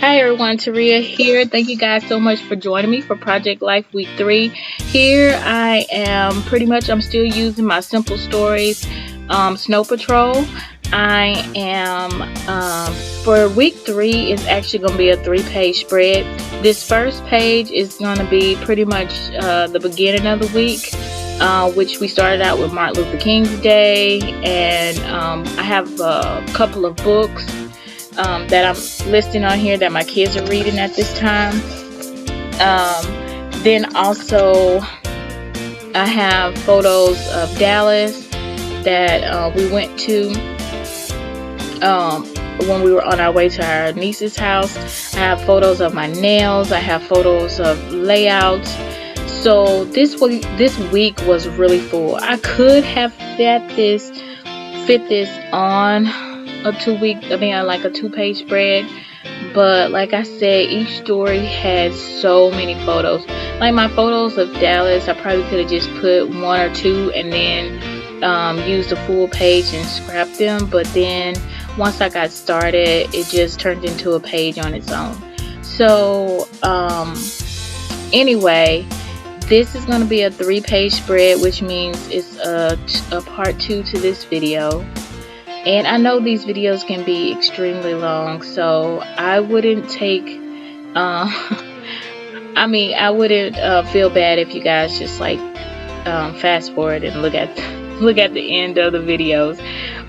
Hi everyone, Taria here. Thank you guys so much for joining me for Project Life Week 3. Here I am I'm still using my Simple Stories Snow Patrol. I am, for week 3, it's actually going to be a 3-page spread. This first page is going to be pretty much the beginning of the week, which we started out with Martin Luther King's Day, and I have a couple of books that I'm listing on here that my kids are reading at this time. Then also I have photos of Dallas that we went to when we were on our way to our niece's house. I have photos of my nails. I have photos of layouts. So this week was really full. I could have fit this on a 2-page spread, but like I said, each story has so many photos. Like my photos of Dallas, I probably could have just put 1 or 2 and then used the full page and scrapped them, but then once I got started, it just turned into a page on its own. So anyway, this is going to be a 3-page spread, which means it's a part 2 to this video. And I know these videos can be extremely long, so I wouldn't I wouldn't feel bad if you guys just fast forward and look at the end of the videos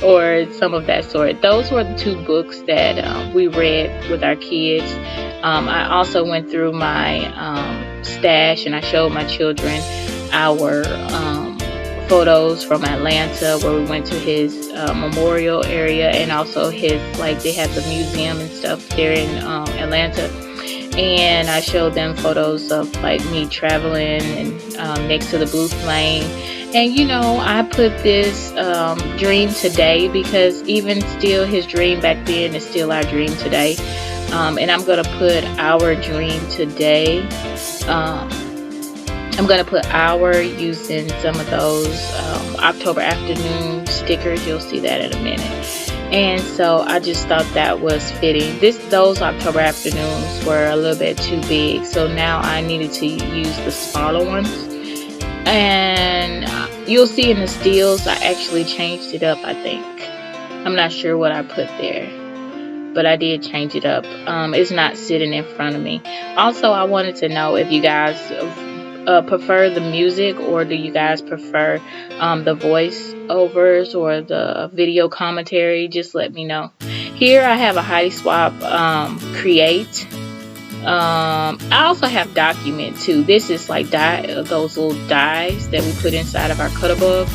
or some of that sort. Those were the 2 books that we read with our kids. I also went through my stash and I showed my children our photos from Atlanta, where we went to his memorial area, and also his, they had the museum and stuff there in Atlanta. And I showed them photos of me traveling and next to the Blue Flame. And I put this dream today, because even still his dream back then is still our dream today. And I'm gonna put our dream today. I'm going to put our using some of those October afternoon stickers. You'll see that in a minute. And so I just thought that was fitting. Those October afternoons were a little bit too big, so now I needed to use the smaller ones. And you'll see in the steels, I actually changed it up, I think. I'm not sure what I put there, but I did change it up. It's not sitting in front of me. Also, I wanted to know if you guys prefer the music, or do you guys prefer the voiceovers or the video commentary? Just let me know. Here I have a Heidi Swapp create. I also have document too. This is like those little dies that we put inside of our cut-a-book.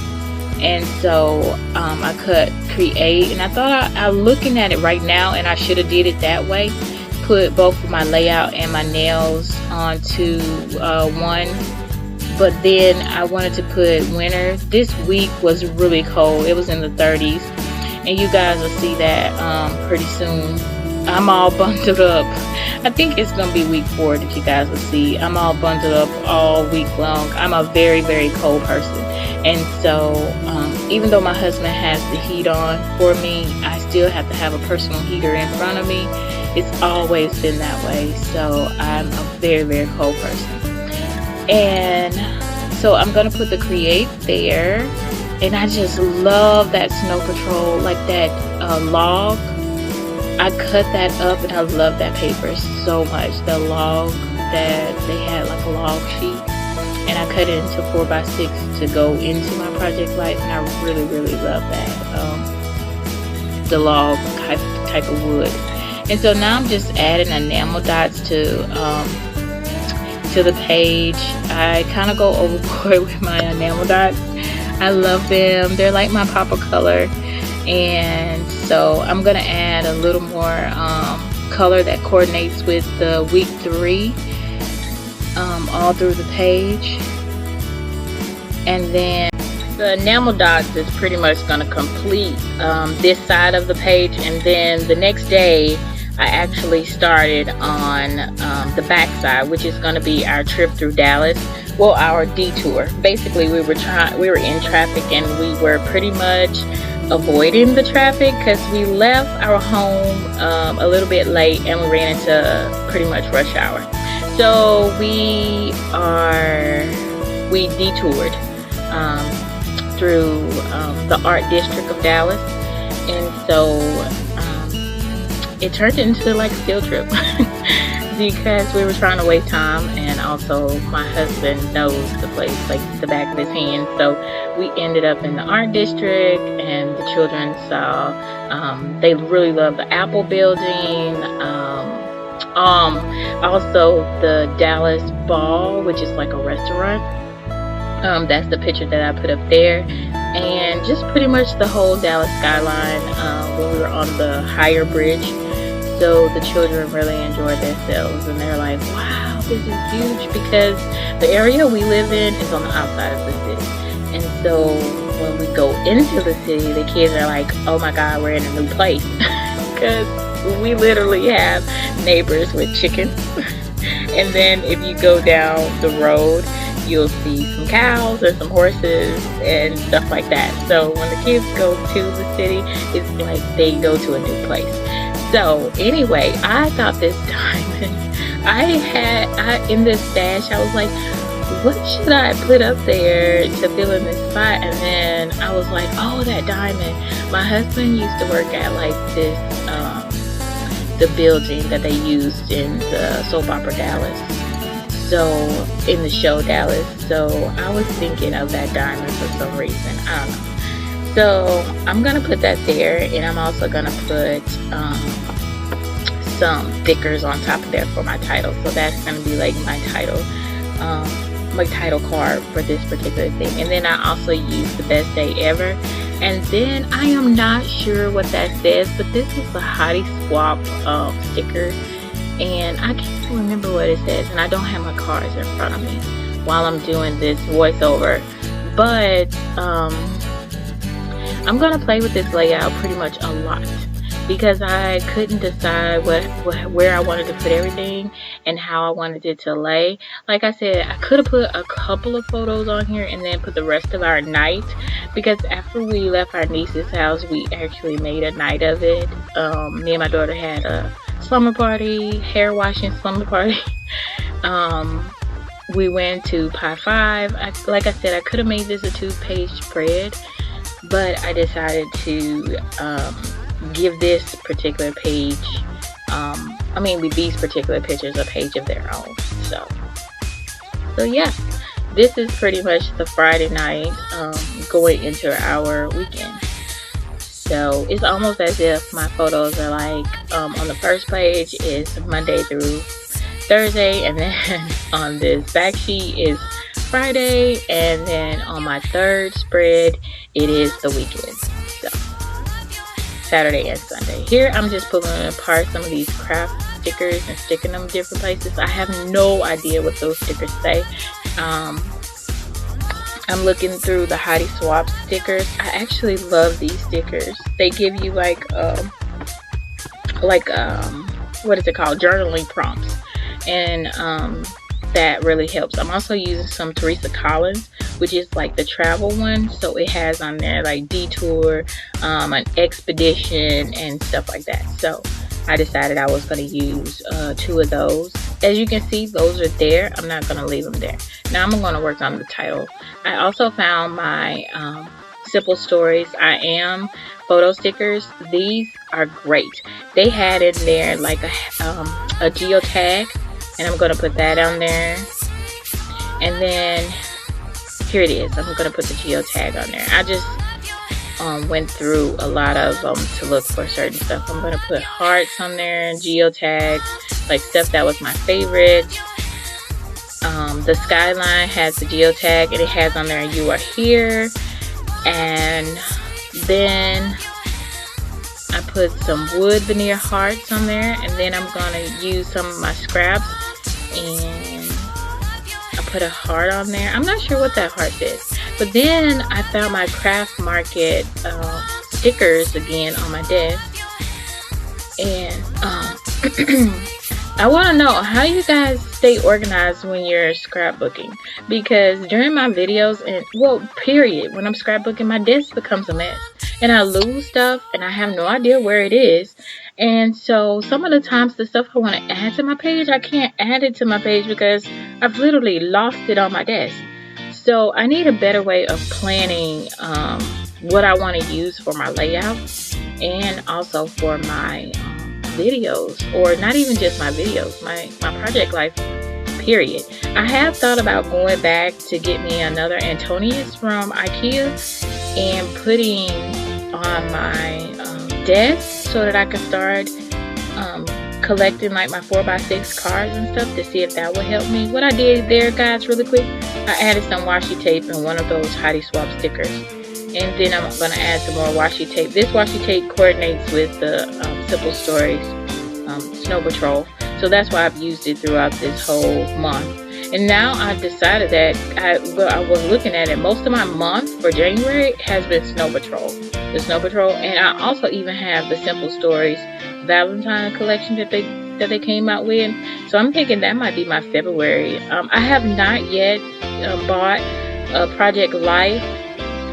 And so I cut create, and I thought I'm looking at it right now, and I should have did it that way. Put both of my layout and my nails onto one, but then I wanted to put winter. This week was really cold. It was in the 30s, and you guys will see that pretty soon. I'm all bundled up. I think it's gonna be week 4 that you guys will see. I'm all bundled up all week long. I'm a very, very cold person, and so even though my husband has the heat on for me, I still have to have a personal heater in front of me. It's always been that way, so I'm a very, very cold person. And so I'm gonna put the create there, and I just love that Snow Patrol, like that log. I cut that up, and I love that paper so much. The log that they had, like a log sheet, and I cut it into 4x6 to go into my project life, and I really, really love that the log type of wood. And so now I'm just adding enamel dots to the page. I kind of go overboard with my enamel dots. I love them. They're like my pop of color. And so I'm going to add a little more color that coordinates with the week 3 all through the page. And then the enamel dots is pretty much going to complete this side of the page. And then the next day, I actually started on the back side, which is going to be our trip through Dallas. Well, our detour. Basically, we were in traffic, and we were pretty much avoiding the traffic because we left our home a little bit late and we ran into pretty much rush hour. So we detoured through the art district of Dallas, and so it turned into like a field trip because we were trying to waste time, and also my husband knows the place like the back of his hand. So we ended up in the art district, and the children saw, they really love the Apple building, also the Dallas Ball, which is like a restaurant. That's the picture that I put up there, and just pretty much the whole Dallas skyline when we were on the higher bridge. So the children really enjoyed themselves, and they're like, wow, this is huge, because the area we live in is on the outside of the city. And so when we go into the city, the kids are like, oh my God, we're in a new place. Because we literally have neighbors with chickens. And then if you go down the road, you'll see some cows or some horses and stuff like that. So when the kids go to the city, it's like they go to a new place. So anyway, I got this diamond. In this stash, I was like, what should I put up there to fill in this spot? And then I was like, oh, that diamond. My husband used to work at like this, the building that they used in the soap opera Dallas. So in the show Dallas. So I was thinking of that diamond for some reason. I don't know. So I'm gonna put that there, and I'm also gonna put some stickers on top of there for my title. So that's gonna be like my title card for this particular thing. And then I also use the best day ever. And then I am not sure what that says, but this is the Heidi Swapp sticker, and I can't remember what it says, and I don't have my cards in front of me while I'm doing this voiceover. But I'm gonna play with this layout pretty much a lot, because I couldn't decide where I wanted to put everything and how I wanted it to lay. Like I said, I could have put a couple of photos on here and then put the rest of our night, because after we left our niece's house, we actually made a night of it. Me and my daughter had a slumber party, hair washing slumber party. We went to Pie 5. Like I said, I could have made this a 2-page spread, but I decided to give this particular page, with these particular pictures, a page of their own. So yeah, this is pretty much the Friday night going into our weekend. So it's almost as if my photos are like, on the first page is Monday through Thursday, and then on this back sheet is Friday, and then on my third spread it is the weekend. So Saturday and Sunday. Here I'm just pulling apart some of these craft stickers and sticking them different places. I have no idea what those stickers say. I'm looking through the Heidi Swapp stickers. I actually love these stickers. They give you like what is it called? Journaling prompts. And that really helps. I'm also using some Teresa Collins, which is like the travel one. So it has on there like detour, an expedition, and stuff like that. So I decided I was going to use 2 of those. As you can see, those are there. I'm not going to leave them there. Now I'm going to work on the title. I also found my Simple Stories I Am photo stickers. These are great. They had in there like a geotag, and I'm going to put that on there. And then here it is. I'm going to put the geotag on there. I just went through a lot of them to look for certain stuff. I'm going to put hearts on there and geotags, like stuff that was my favorite. The skyline has the geotag, and it has on there "You Are Here." And then I put some wood veneer hearts on there, and then I'm going to use some of my scraps, and I put a heart on there. I'm not sure what that heart is. But then I found my Craft Market stickers again on my desk. And I want to know how you guys stay organized when you're scrapbooking, because during my videos and, well, period, when I'm scrapbooking, my desk becomes a mess and I lose stuff and I have no idea where it is. And so some of the times the stuff I want to add to my page, I can't add it to my page because I've literally lost it on my desk. So I need a better way of planning what I want to use for my layout and also for my videos, or not even just my videos, my project life, period. I have thought about going back to get me another Antonius from IKEA and putting on my desk so that I can start collecting like my 4x6 cards and stuff, to see if that would help me. What I did there, guys, really quick, I added some washi tape and one of those Heidi Swapp stickers, and then I'm going to add some more washi tape. This washi tape coordinates with the Simple Stories Snow Patrol, so that's why I've used it throughout this whole month. And now I've decided that I was looking at it, most of my month for January has been Snow Patrol, the Snow Patrol, and I also even have the Simple Stories Valentine collection that they came out with. So I'm thinking that might be my February. I have not yet bought a Project Life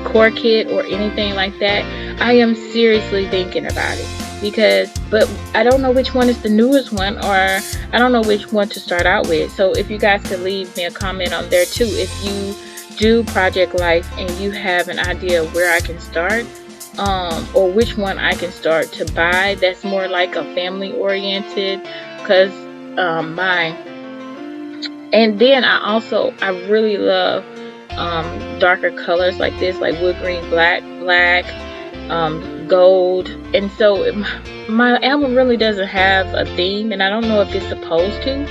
core kit or anything like that. I am seriously thinking about it, but I don't know which one is the newest one, or I don't know which one to start out with. So if you guys could leave me a comment on there too, if you do Project Life and you have an idea where I can start, or which one I can start to buy that's more like a family oriented, because mine. And then I really love darker colors like this, like wood green, black, gold. And so my album really doesn't have a theme, and I don't know if it's supposed to.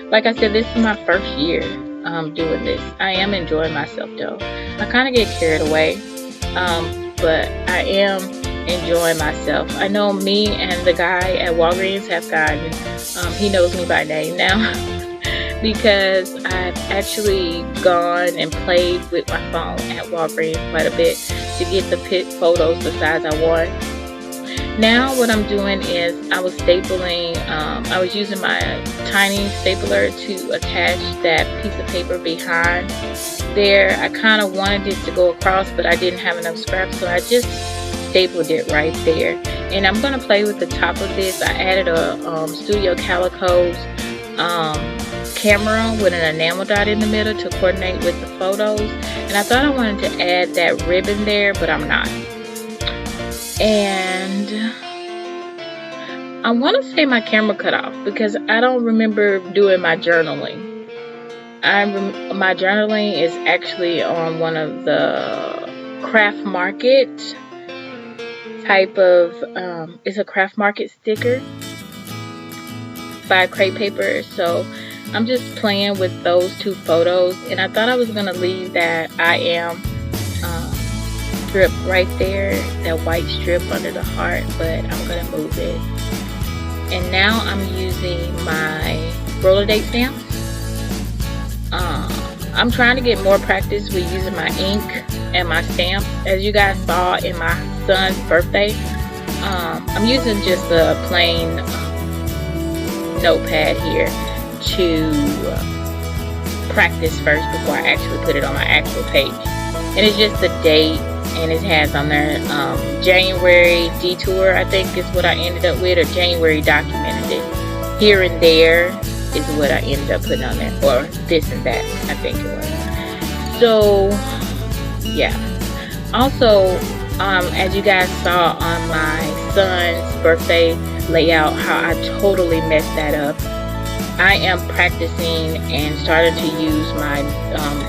Like I said, this is my first year doing this. I am enjoying myself though. I kind of get carried away, but I am enjoying myself. I know me and the guy at Walgreens have gotten, he knows me by name now because I've actually gone and played with my phone at Walgreens quite a bit to get the photos the size I want. Now what I'm doing is I was stapling, I was using my tiny stapler to attach that piece of paper behind there. I kind of wanted it to go across, but I didn't have enough scraps, so I just stapled it right there. And I'm going to play with the top of this. I added a Studio Calico's camera with an enamel dot in the middle to coordinate with the photos. And I thought I wanted to add that ribbon there, but I'm not. And I want to say my camera cut off because I don't remember doing my journaling. My journaling is actually on one of the Craft Market type of, it's a Craft Market sticker by Crepe Paper. So I'm just playing with those two photos, and I thought I was going to leave that I am strip right there, that white strip under the heart, but I'm going to move it. And now I'm using my roller date stamps. I'm trying to get more practice with using my ink and my stamps. As you guys saw in my son's birthday, I'm using just a plain notepad here to practice first before I actually put it on my actual page. And it's just the date, and it has on there January detour, I think is what I ended up with, or January documented it. Here and there is what I ended up putting on there, or this and that, I think it was. So yeah, also as you guys saw on my son's birthday layout, how I totally messed that up. I am practicing and starting to use my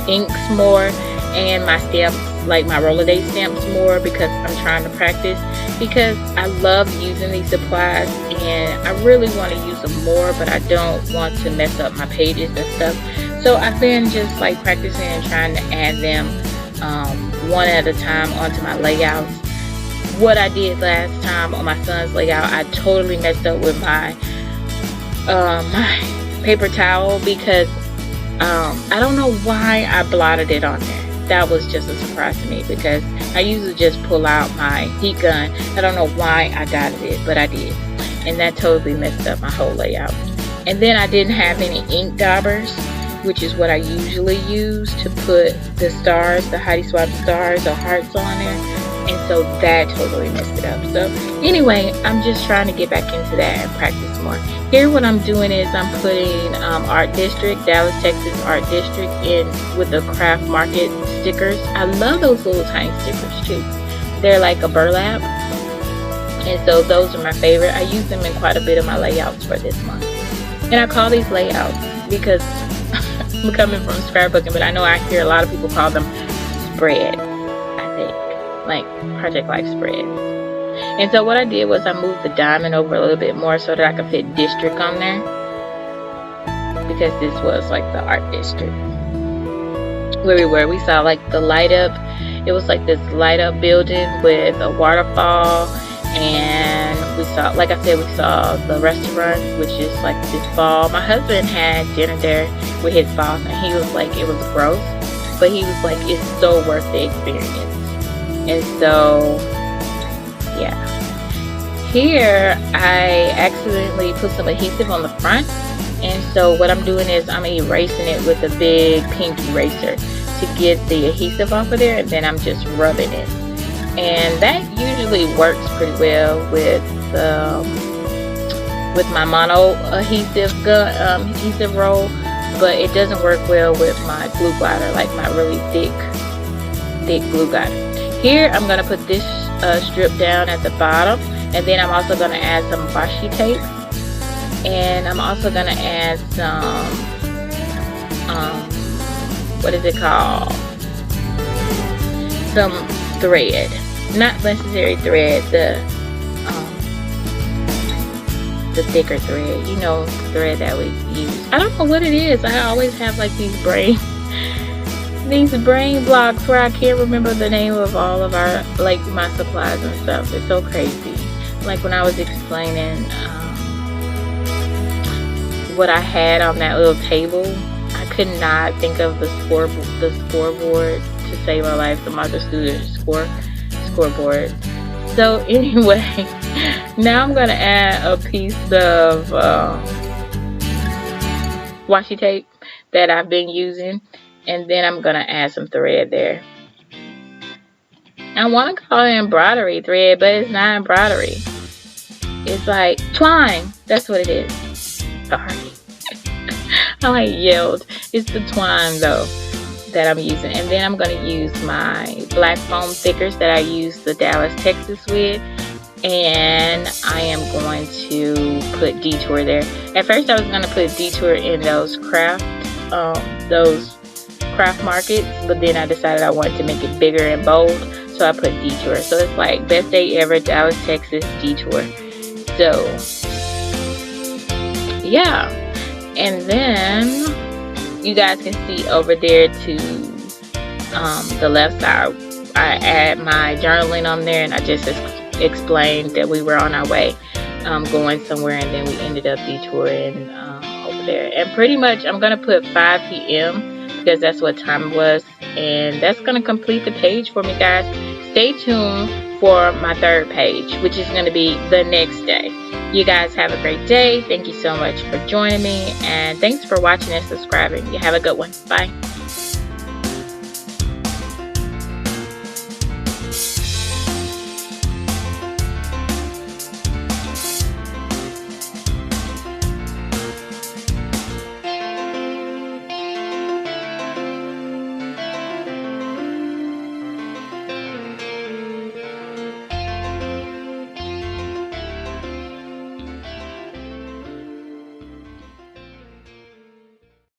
inks more and my stamps, like my roller date stamps, more, because I'm trying to practice, because I love using these supplies and I really want to use them more, but I don't want to mess up my pages and stuff. So I've been just like practicing and trying to add them one at a time onto my layouts. What I did last time on my son's layout, I totally messed up with my my paper towel, because I don't know why I blotted it on there. That was just a surprise to me, because I usually just pull out my heat gun. I don't know why I got it, but I did, and that totally messed up my whole layout. And then I didn't have any ink daubers, which is what I usually use to put the stars, the Heidi Swapp stars or hearts on there. And so that totally messed it up. So anyway, I'm just trying to get back into that and practice more. Here what I'm doing is I'm putting Art District, Dallas, Texas Art District in with the craft market stickers. I love those little tiny stickers too. They're like a burlap. And so those are my favorite. I use them in quite a bit of my layouts for this month. And I call these layouts because I'm coming from scrapbooking, but I know I hear a lot of people call them spread, I think. Like Project Life spreads. And so what I did was I moved the diamond over a little bit more so that I could fit district on there, because this was like the art district where we were. We saw like the light up. It was like this light up building with a waterfall, and we saw, like I said, we saw the restaurant, which is like this fall. My husband had dinner there with his boss, and he was like, it was gross, but he was like, it's so worth the experience. And so, yeah. Here, I accidentally put some adhesive on the front. And so what I'm doing is I'm erasing it with a big pink eraser to get the adhesive off of there. And then I'm just rubbing it. And that usually works pretty well with my mono adhesive roll. But it doesn't work well with my glue glider, like my really thick glue glider. Here I'm going to put this strip down at the bottom, and then I'm also going to add some washi tape, and I'm also going to add some what is it called, some thread, not necessary thread, the thicker thread, you know, thread that we use. I don't know what it is. I always have like these brain blocks where I can't remember the name of all of our, like, my supplies and stuff. It's so crazy. Like when I was explaining what I had on that little table, I could not think of the scoreboard to save my life, the Martha Stewart scoreboard. So anyway, now I'm gonna add a piece of washi tape that I've been using. And then I'm going to add some thread there. I want to call it embroidery thread, but it's not embroidery. It's like twine. That's what it is. Sorry. I yelled. It's the twine, though, that I'm using. And then I'm going to use my black foam thickers that I use the Dallas, Texas with. And I am going to put Detour there. At first, I was going to put Detour in those craft markets, but then I decided I wanted to make it bigger and bold, so I put Detour. So it's like best day ever, Dallas, Texas, Detour. So yeah, and then you guys can see over there to the left side, I add my journaling on there, and I just explained that we were on our way going somewhere, and then we ended up detouring over there. And pretty much I'm gonna put 5 p.m. because that's what time it was, and that's going to complete the page for me, guys. Stay tuned for my third page, which is going to be the next day. You guys have a great day. Thank you so much for joining me, and thanks for watching and subscribing. You have a good one. Bye.